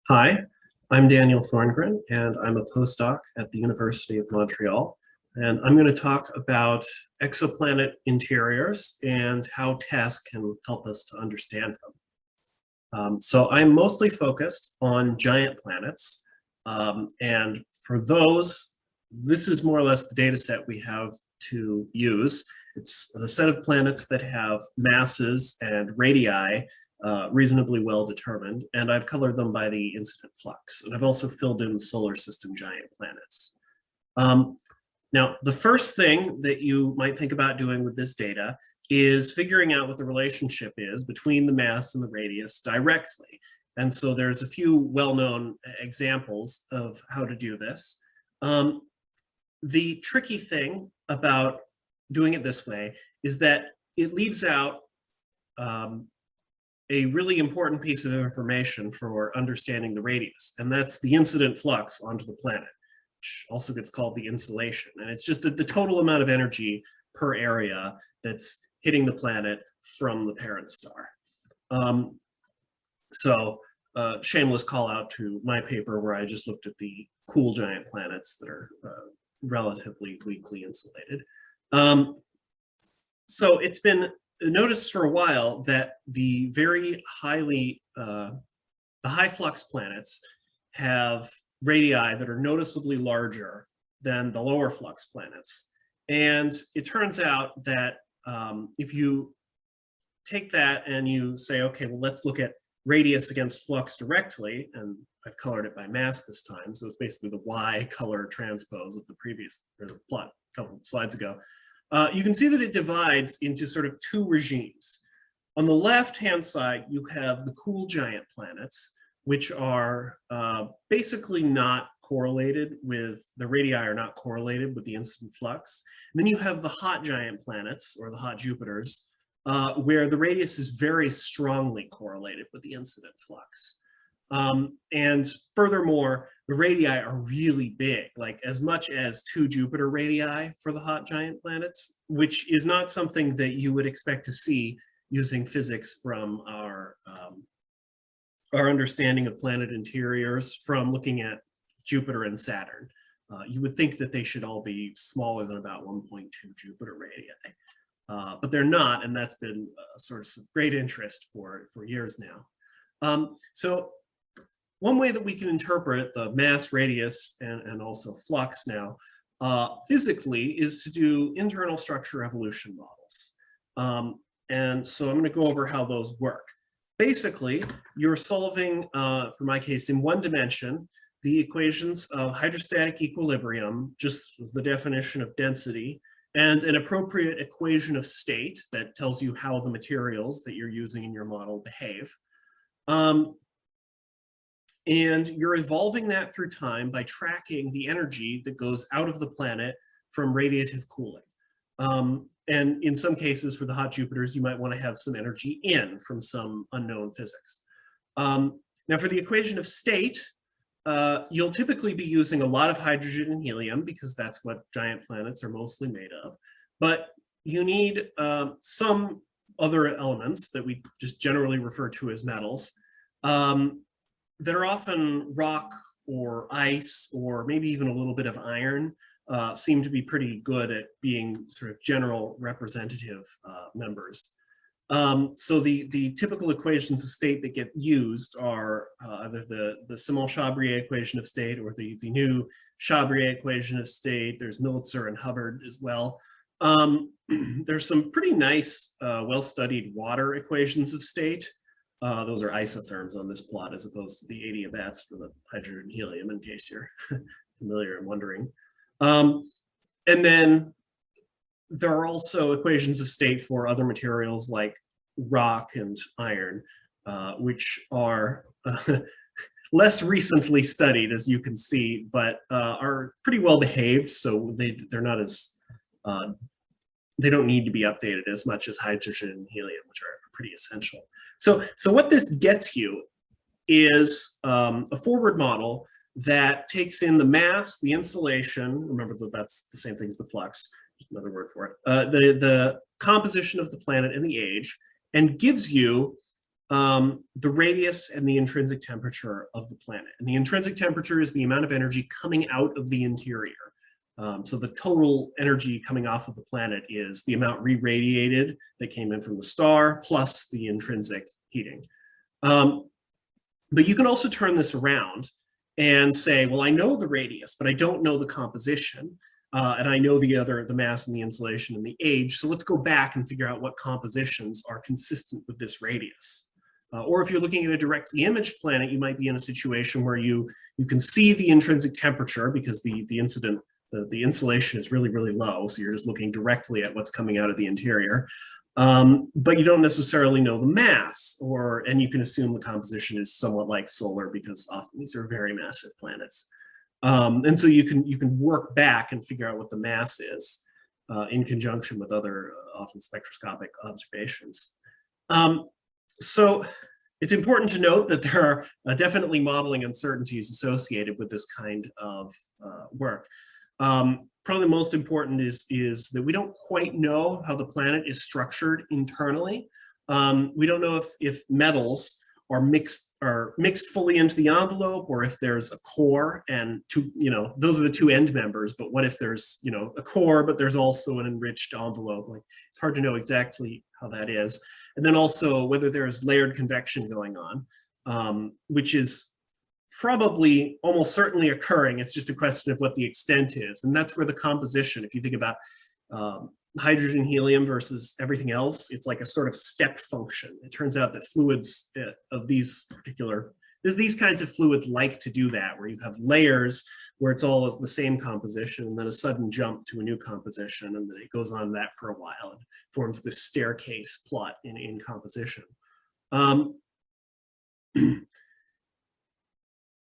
Hi, I'm Daniel Thorngren, and I'm a postdoc at the University of Montreal. And I'm going to talk about exoplanet interiors and how TESS can help us to understand them. So I'm mostly focused on giant planets. And for those, this is more or less the data set we have to use. It's the set of planets that have masses and radii reasonably well determined, and I've colored them by the incident flux. And I've also filled in the solar system giant planets. Now, the first thing that you might think about doing with this data is figuring out what the relationship is between the mass and the radius directly. And so there's a few well-known examples of how to do this. The tricky thing about doing it this way is that it leaves out a really important piece of information for understanding the radius, and that's the incident flux onto the planet, which also gets called the insolation. And it's just the total amount of energy per area that's hitting the planet from the parent star. Shameless call out to my paper where I just looked at the cool giant planets that are relatively weakly insulated. So it's been noticed for a while that the very the high flux planets have radii that are noticeably larger than the lower flux planets. And it turns out that if you take that and you say, okay, well, let's look at radius against flux directly, and I've colored it by mass this time, so it's basically the Y color transpose of the previous, or the plot a couple of slides ago. You can see that it divides into sort of two regimes. On the left-hand side, you have the cool giant planets, which are basically not correlated with, the radii are not correlated with the incident flux. And then you have the hot giant planets, or the hot Jupiters, where the radius is very strongly correlated with the incident flux. And furthermore, the radii are really big, like as much as 2 Jupiter radii for the hot giant planets, which is not something that you would expect to see using physics from our understanding of planet interiors from looking at Jupiter and Saturn. You would think that they should all be smaller than about 1.2 Jupiter radii, but they're not, and that's been a source of great interest for years now. So one way that we can interpret the mass, radius, and also flux now physically is to do internal structure evolution models. And so I'm going to go over how those work. Basically, you're solving, for my case, in one dimension, the equations of hydrostatic equilibrium, just the definition of density, and an appropriate equation of state that tells you how the materials that you're using in your model behave. And you're evolving that through time by tracking the energy that goes out of the planet from radiative cooling. And in some cases, for the hot Jupiters, you might want to have some energy in from some unknown physics. Now, for the equation of state, you'll typically be using a lot of hydrogen and helium because that's what giant planets are mostly made of. But you need some other elements that we just generally refer to as metals that are often rock or ice or maybe even a little bit of iron. Seem to be pretty good at being sort of general representative members. So the typical equations of state that get used are either the Simon-Chabrier equation of state or the new Chabrier equation of state. There's Militzer and Hubbard as well. There's some pretty nice, well-studied water equations of state. Those are isotherms on this plot as opposed to the adiabats for the hydrogen and helium, in case you're familiar and wondering. And then there are also equations of state for other materials like rock and iron, which are less recently studied, as you can see, but are pretty well behaved. So they're not as, they don't need to be updated as much as hydrogen and helium, which are pretty essential. So what this gets you is a forward model that takes in the mass, the insolation, remember that that's the same thing as the flux, just another word for it, the composition of the planet and the age, and gives you the radius and the intrinsic temperature of the planet. And the intrinsic temperature is the amount of energy coming out of the interior. So the total energy coming off of the planet is the amount re-radiated that came in from the star plus the intrinsic heating. But you can also turn this around and say, well, I know the radius, but I don't know the composition. And I know the mass and the insulation and the age. So let's go back and figure out what compositions are consistent with this radius. Or if you're looking at a directly imaged planet, you might be in a situation where you can see the intrinsic temperature because the insulation is really, really low. So you're just looking directly at what's coming out of the interior. But you don't necessarily know the mass, and you can assume the composition is somewhat like solar because often these are very massive planets. And so you can work back and figure out what the mass is in conjunction with other often spectroscopic observations. So it's important to note that there are definitely modeling uncertainties associated with this kind of work. Probably the most important is that we don't quite know how the planet is structured internally. We don't know if metals are mixed fully into the envelope, or if there's a core and those are the two end members. But what if there's a core, but there's also an enriched envelope? Like, it's hard to know exactly how that is. And then also whether there's layered convection going on, which is probably almost certainly occurring. It's just a question of what the extent is. And that's where the composition, if you think about hydrogen, helium versus everything else, it's like a sort of step function. It turns out that fluids of these kinds of fluids like to do that, where you have layers where it's all the same composition, and then a sudden jump to a new composition, and then it goes on that for a while and forms this staircase plot in composition.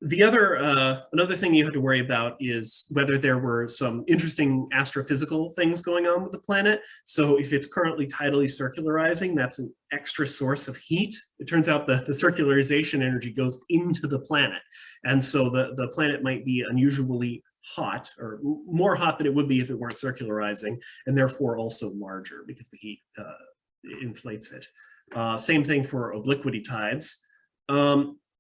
Another thing you have to worry about is whether there were some interesting astrophysical things going on with the planet. So if it's currently tidally circularizing, that's an extra source of heat. It turns out the circularization energy goes into the planet. And so the planet might be unusually hot, or more hot than it would be if it weren't circularizing, and therefore also larger because the heat inflates it. Same thing for obliquity tides.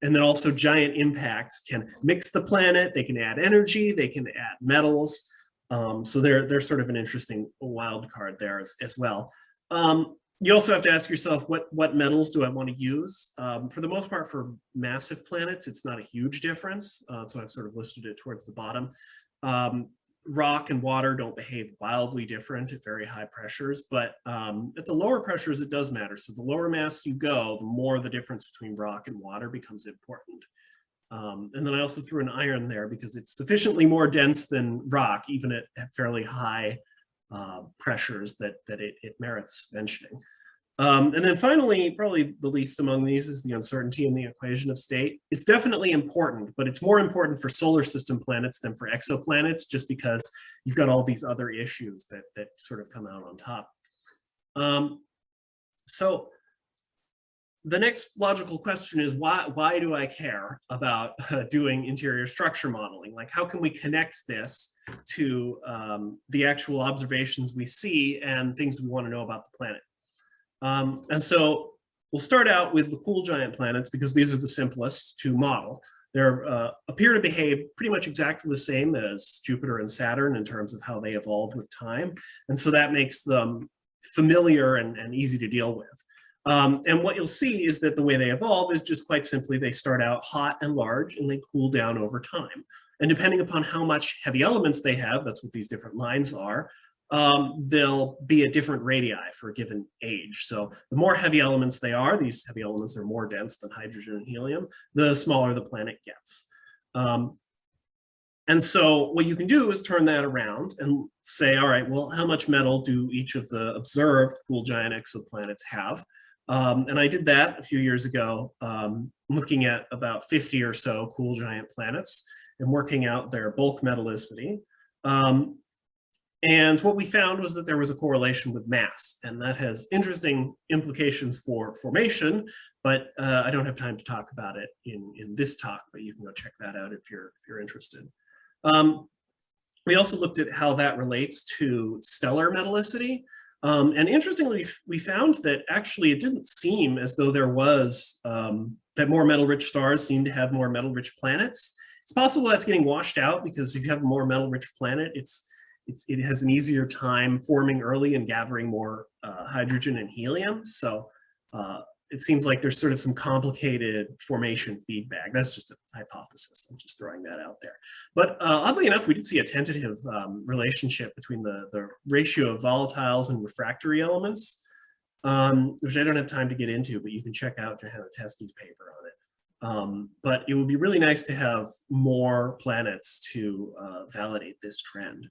And then also giant impacts can mix the planet, they can add energy, they can add metals. So they're sort of an interesting wild card there as well. You also have to ask yourself, what metals do I want to use? For the most part, for massive planets, it's not a huge difference. So I've sort of listed it towards the bottom. Rock and water don't behave wildly different at very high pressures, but at the lower pressures, it does matter. So the lower mass you go, the more the difference between rock and water becomes important. And then I also threw an iron there because it's sufficiently more dense than rock, even at fairly high pressures, that it merits mentioning. And then finally, probably the least among these is the uncertainty in the equation of state. It's definitely important, but it's more important for solar system planets than for exoplanets, just because you've got all these other issues that sort of come out on top. So the next logical question is, why do I care about doing interior structure modeling? Like, how can we connect this to the actual observations we see and things we want to know about the planet? And so we'll start out with the cool giant planets because these are the simplest to model. They appear to behave pretty much exactly the same as Jupiter and Saturn in terms of how they evolve with time. And so that makes them familiar and easy to deal with. And what you'll see is that the way they evolve is just quite simply, they start out hot and large and they cool down over time. And depending upon how much heavy elements they have, that's what these different lines are, they'll be at different radii for a given age. So the more heavy elements they are, these heavy elements are more dense than hydrogen and helium, the smaller the planet gets. And so what you can do is turn that around and say, all right, well, how much metal do each of the observed cool giant exoplanets have? And I did that a few years ago, looking at about 50 or so cool giant planets and working out their bulk metallicity. And what we found was that there was a correlation with mass, and that has interesting implications for formation, but I don't have time to talk about it in this talk, but you can go check that out if you're interested. We also looked at how that relates to stellar metallicity. And interestingly, we found that actually it didn't seem as though there was, that more metal-rich stars seem to have more metal-rich planets. It's possible that's getting washed out because if you have a more metal-rich planet, it has an easier time forming early and gathering more hydrogen and helium. So it seems like there's sort of some complicated formation feedback. That's just a hypothesis. I'm just throwing that out there. But oddly enough, we did see a tentative relationship between the ratio of volatiles and refractory elements, which I don't have time to get into, but you can check out Johanna Teskey's paper on it. But it would be really nice to have more planets to validate this trend.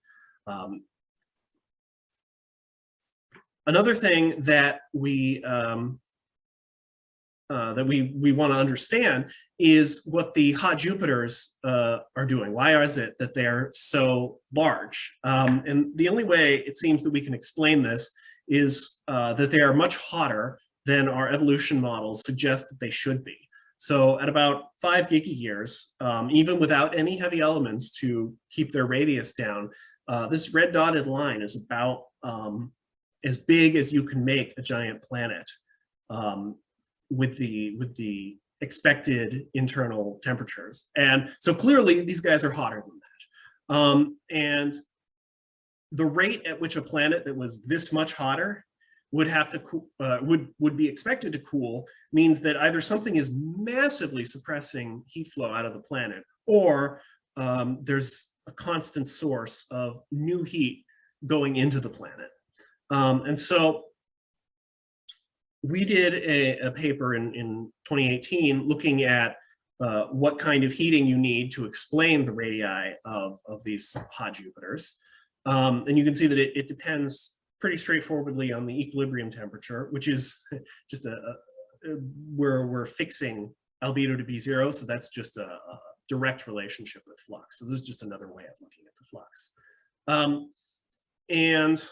Another thing that we want to understand is what the hot Jupiters are doing. Why is it that they're so large? And the only way it seems that we can explain this is that they are much hotter than our evolution models suggest that they should be. So at about 5 gigayears, even without any heavy elements to keep their radius down, this red dotted line is about as big as you can make a giant planet with the expected internal temperatures. And so clearly these guys are hotter than that. And the rate at which a planet that was this much hotter would have to would be expected to cool means that either something is massively suppressing heat flow out of the planet, or there's a constant source of new heat going into the planet. And so we did a paper in 2018 looking at what kind of heating you need to explain the radii of these hot Jupiters. And you can see that it depends pretty straightforwardly on the equilibrium temperature, which is just where we're fixing albedo to be 0. So that's just a direct relationship with flux. So this is just another way of looking at the flux. And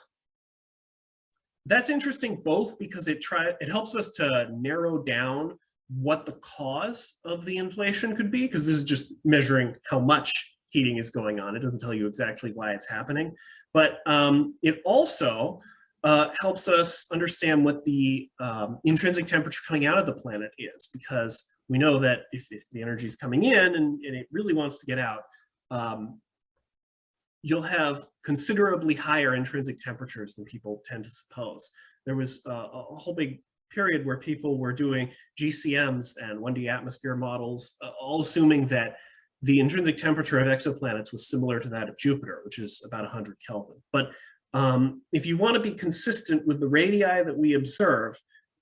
that's interesting both because it helps us to narrow down what the cause of the inflation could be, because this is just measuring how much heating is going on. It doesn't tell you exactly why it's happening. But it also helps us understand what the intrinsic temperature coming out of the planet is, because we know that if the energy is coming in and it really wants to get out, you'll have considerably higher intrinsic temperatures than people tend to suppose. There was a whole big period where people were doing GCMs and 1D atmosphere models, all assuming that the intrinsic temperature of exoplanets was similar to that of Jupiter, which is about 100 Kelvin. But if you want to be consistent with the radii that we observe,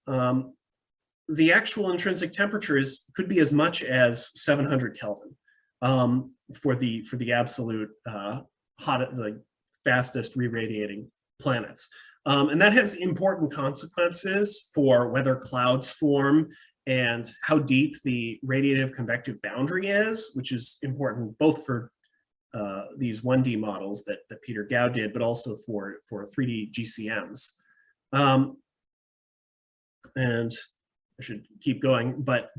the actual intrinsic temperatures could be as much as 700 Kelvin for the absolute the fastest re-radiating planets. And that has important consequences for whether clouds form and how deep the radiative convective boundary is, which is important both for these 1D models that Peter Gao did, but also for 3D GCMs. And I should keep going, but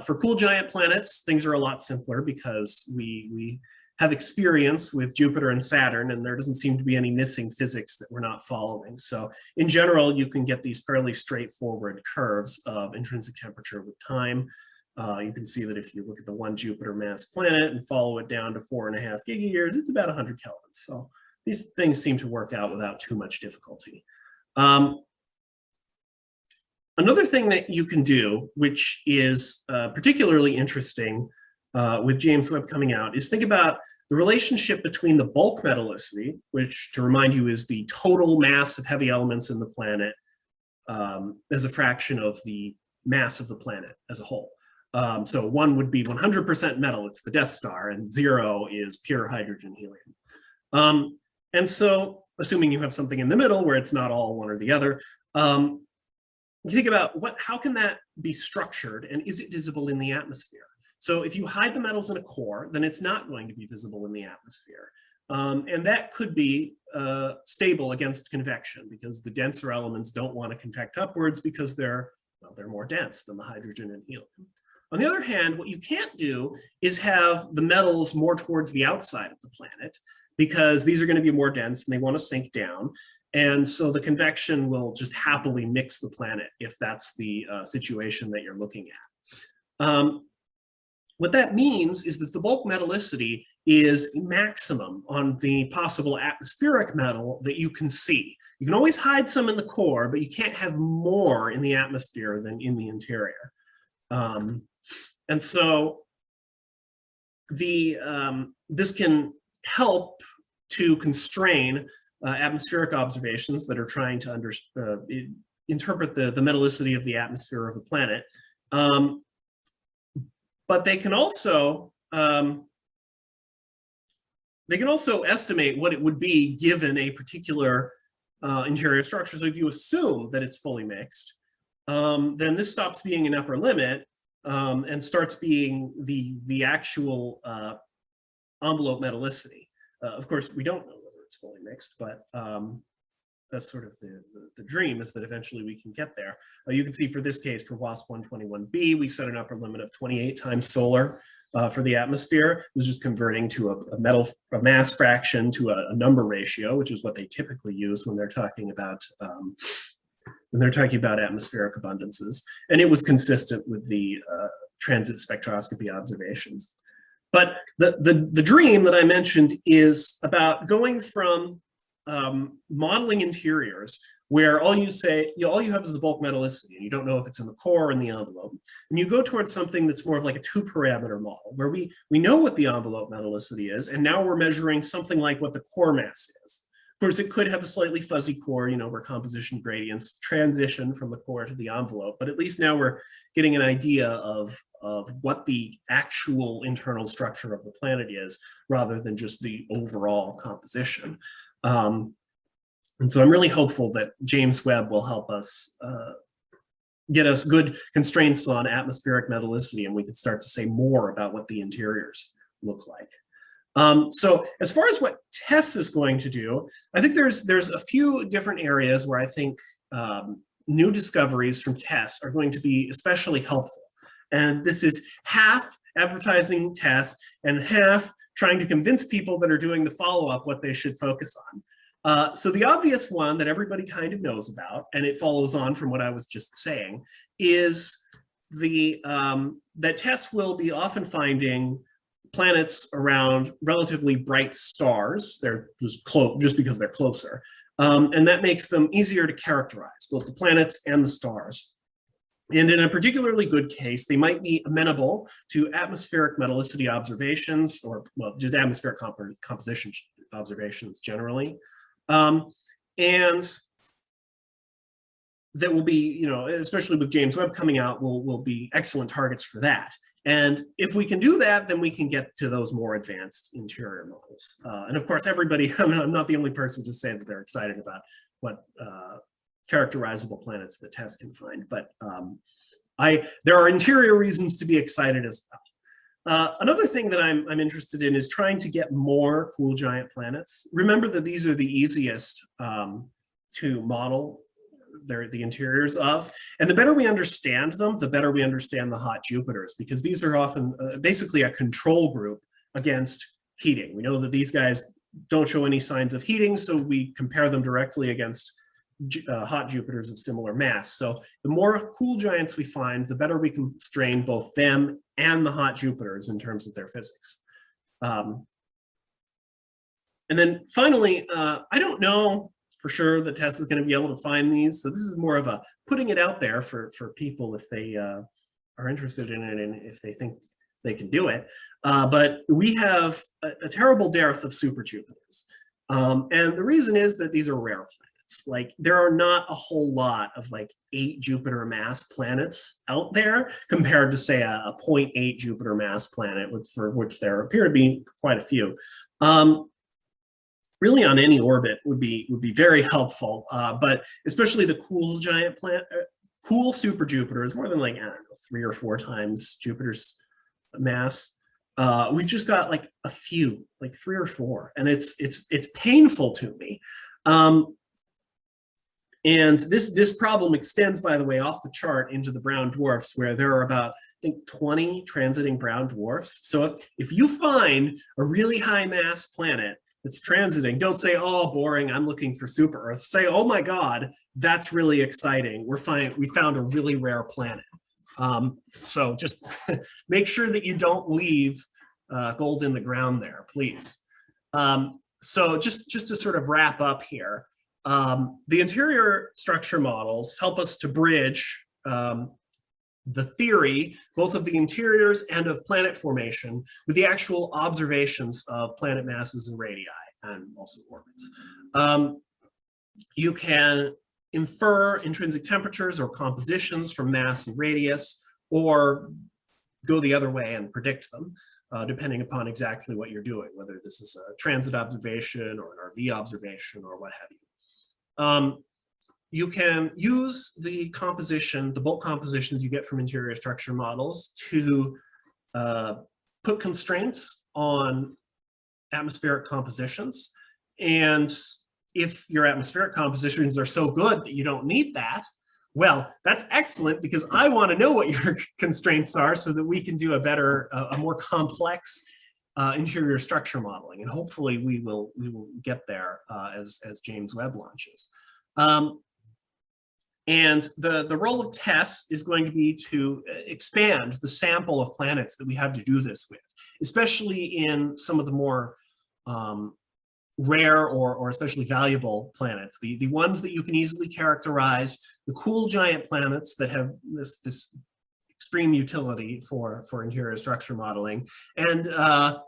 for cool giant planets, things are a lot simpler because we have experience with Jupiter and Saturn, and there doesn't seem to be any missing physics that we're not following. So in general, you can get these fairly straightforward curves of intrinsic temperature with time. You can see that if you look at the one Jupiter mass planet and follow it down to 4.5 gigayears, it's about 100 Kelvin. So these things seem to work out without too much difficulty. Another thing that you can do, which is particularly interesting with James Webb coming out, is think about the relationship between the bulk metallicity, which, to remind you, is the total mass of heavy elements in the planet as a fraction of the mass of the planet as a whole. So 1 would be 100% metal, it's the Death Star, and 0 is pure hydrogen helium. And so, assuming you have something in the middle where it's not all one or the other, you think about how can that be structured, and is it visible in the atmosphere? So if you hide the metals in a core, then it's not going to be visible in the atmosphere. And that could be stable against convection, because the denser elements don't want to convect upwards because they're more dense than the hydrogen and helium. On the other hand, what you can't do is have the metals more towards the outside of the planet, because these are going to be more dense and they want to sink down. And so the convection will just happily mix the planet if that's the situation that you're looking at. What that means is that the bulk metallicity is maximum on the possible atmospheric metal that you can see. You can always hide some in the core, but you can't have more in the atmosphere than in the interior. And so this can help to constrain atmospheric observations that are trying to interpret the metallicity of the atmosphere of the planet. But they can also estimate what it would be given a particular interior structure. So if you assume that it's fully mixed, then this stops being an upper limit and starts being the actual envelope metallicity. Of course, we don't know whether it's fully mixed, but that's sort of the dream, is that eventually we can get there. You can see for this case, for WASP 121b, we set an upper limit of 28 times solar for the atmosphere. It was just converting to a mass fraction to a number ratio, which is what they typically use when they're talking about atmospheric abundances. And it was consistent with the transit spectroscopy observations. But the dream that I mentioned is about going from modeling interiors where all you have is the bulk metallicity, and you don't know if it's in the core or in the envelope. And you go towards something that's more of like a 2-parameter model, where we know what the envelope metallicity is, and now we're measuring something like what the core mass is. Of course, it could have a slightly fuzzy core, where composition gradients transition from the core to the envelope, but at least now we're getting an idea of what the actual internal structure of the planet is, rather than just the overall composition. And so I'm really hopeful that James Webb will help us get us good constraints on atmospheric metallicity, and we can start to say more about what the interiors look like. So as far as what TESS is going to do, I think there's a few different areas where I think new discoveries from TESS are going to be especially helpful. And this is half advertising TESS and half trying to convince people that are doing the follow-up what they should focus on. So the obvious one that everybody kind of knows about, and it follows on from what I was just saying, is that TESS will be often finding planets around relatively bright stars. They're just because they're closer. And that makes them easier to characterize, both the planets and the stars. And in a particularly good case, they might be amenable to atmospheric metallicity observations, or well, just atmospheric composition observations generally. And that will be, especially with James Webb coming out, will be excellent targets for that. And if we can do that, then we can get to those more advanced interior models. And of course, everybody, I'm not the only person to say that they're excited about what characterizable planets that TESS can find, but there are interior reasons to be excited as well. Another thing that I'm interested in is trying to get more cool giant planets. Remember that these are the easiest to model the interiors of, and the better we understand them, the better we understand the hot Jupiters, because these are often basically a control group against heating. We know that these guys don't show any signs of heating, so we compare them directly against hot Jupiters of similar mass. So the more cool giants we find, the better we can constrain both them and the hot Jupiters in terms of their physics. And then finally, I don't know for sure that TESS is going to be able to find these. So this is more of a putting it out there for people if they are interested in it and if they think they can do it. But we have a terrible dearth of super Jupiters. And the reason is that these are rare planets. Like, there are not a whole lot of like 8 Jupiter mass planets out there compared to, say, a 0.8 Jupiter mass planet, for which there appear to be quite a few. Really, on any orbit would be very helpful, but especially the cool giant planet, cool super Jupiters, more than like, I don't know, 3 or 4 times Jupiter's mass. We just got like a few, like 3 or 4, and it's painful to me. And this problem extends, by the way, off the chart into the brown dwarfs, where there are about, I think, 20 transiting brown dwarfs. So if you find a really high mass planet it's transiting. Don't say, oh, boring, I'm looking for super Earth. Say, oh my God, that's really exciting. We found a really rare planet. So just make sure that you don't leave gold in the ground there, please. So just to sort of wrap up here, the interior structure models help us to bridge the theory, both of the interiors and of planet formation, with the actual observations of planet masses and radii, and also orbits. You can infer intrinsic temperatures or compositions from mass and radius, or go the other way and predict them, depending upon exactly what you're doing, whether this is a transit observation or an RV observation or what have you. You can use the composition, the bulk compositions you get from interior structure models to put constraints on atmospheric compositions. And if your atmospheric compositions are so good that you don't need that, well, that's excellent, because I want to know what your constraints are so that we can do a better, a more complex interior structure modeling. And hopefully we will get there as James Webb launches. And the role of TESS is going to be to expand the sample of planets that we have to do this with, especially in some of the more rare or especially valuable planets, the ones that you can easily characterize, the cool giant planets that have this extreme utility for interior structure modeling. And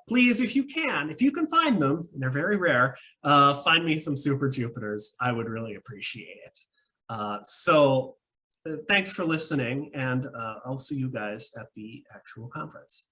please, if you can find them, and they're very rare, find me some super Jupiters. I would really appreciate it. So thanks for listening, and I'll see you guys at the actual conference.